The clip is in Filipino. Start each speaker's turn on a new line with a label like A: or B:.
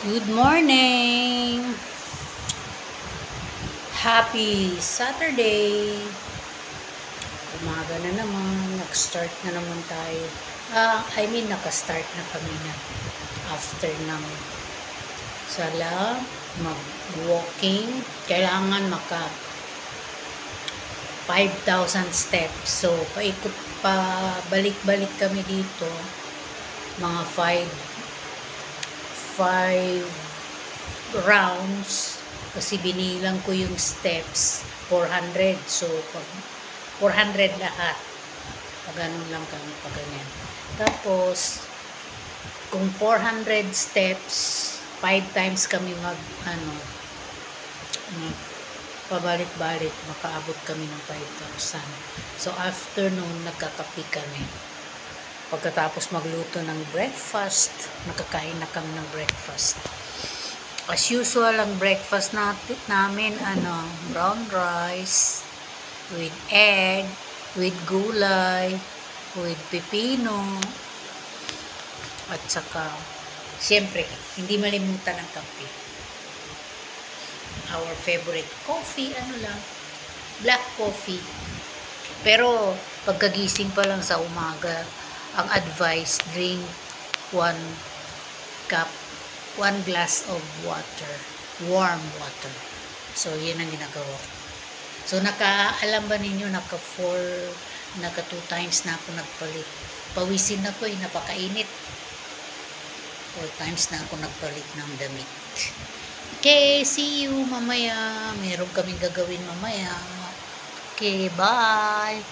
A: Good morning! Happy Saturday! Umaga na naman, nag-start na naman tayo. Naka-start na kami na after ng sala, mag-walking. Kailangan maka 5,000 steps. So, balik-balik kami dito. Mga 5 rounds kasi binilang ko yung steps 400, so pag 400 lahat pag ganun lang kami pag ganyan. Tapos kung 400 steps 5 times kami pabalik-balik, makaabot kami ng 5,000. So afternoon nagkakape kami. Pagkatapos magluto ng breakfast, nakakain na kami ng breakfast. As usual, ang breakfast namin, brown rice, with egg, with gulay, with pipino, at saka, siyempre, hindi malimutan ang kape. Our favorite coffee, black coffee. Pero, pagkagising pa lang sa umaga, ang advice, drink 1 glass of water, warm water. So, yun ang ginagawa. So, alam ba ninyo, naka 2 times na ako nagpalit. Pawisin na ko, napakainit. 4 times na ako nagpalit ng damit. Okay, see you mamaya. Meron kaming gagawin mamaya. Okay, bye!